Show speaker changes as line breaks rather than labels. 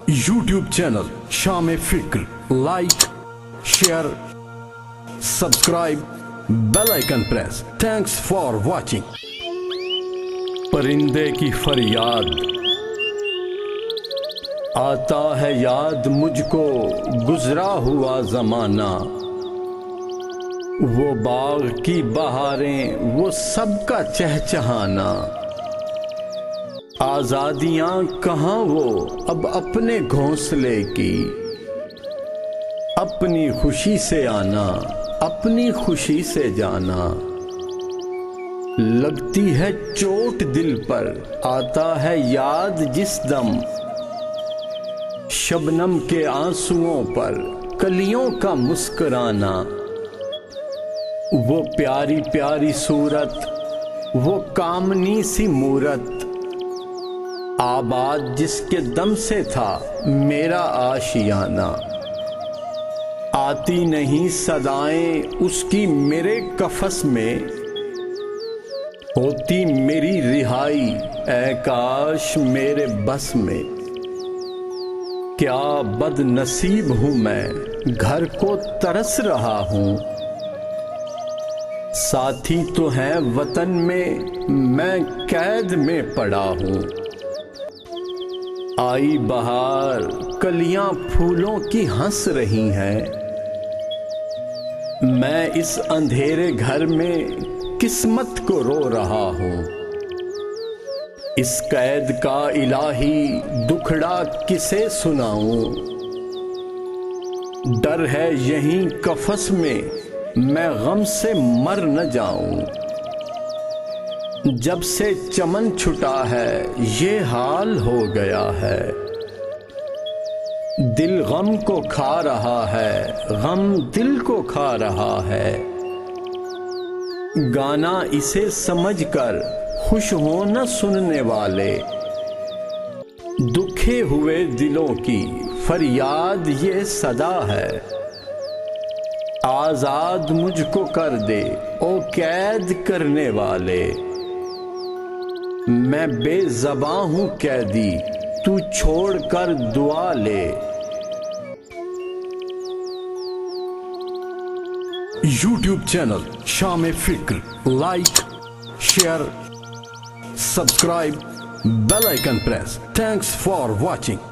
YouTube channel Sham Fikr, like share subscribe, bell icon press. Thanks for watching. Parinde ki फरियाद आता है याद मुझको गुजरा हुआ जमाना, वो बाग की बहारें, वो सबका चहचहाना। आजादियां कहाँ वो अब अपने घोंसले की, अपनी खुशी से आना, अपनी खुशी से जाना। लगती है चोट दिल पर, आता है याद जिस दम, शबनम के आंसुओं पर कलियों का मुस्कुराना। वो प्यारी प्यारी सूरत, वो कामनी सी मूरत, आबाद जिसके दम से था मेरा आशियाना। आती नहीं सदाएं उसकी मेरे कफस में, होती मेरी रिहाई ऐ काश मेरे बस में। क्या बदनसीब हूं मैं, घर को तरस रहा हूं, साथी तो हैं वतन में, मैं कैद में पड़ा हूं। आई बहार कलियां फूलों की हंस रही हैं, मैं इस अंधेरे घर में किस्मत को रो रहा हूं। इस कैद का इलाही दुखड़ा किसे सुनाऊं, डर है यहीं कफस में मैं गम से मर न जाऊं। जब से चमन छुटा है ये हाल हो गया है, दिल गम को खा रहा है, गम दिल को खा रहा है। गाना इसे समझकर खुश हो न सुनने वाले, दुखे हुए दिलों की फरियाद ये सदा है। आजाद मुझको कर दे ओ कैद करने वाले, मैं बेज़बां हूं कैदी, तू छोड़ कर दुआ ले। YouTube channel Sham Fikr, like share subscribe, bell icon press. Thanks for watching.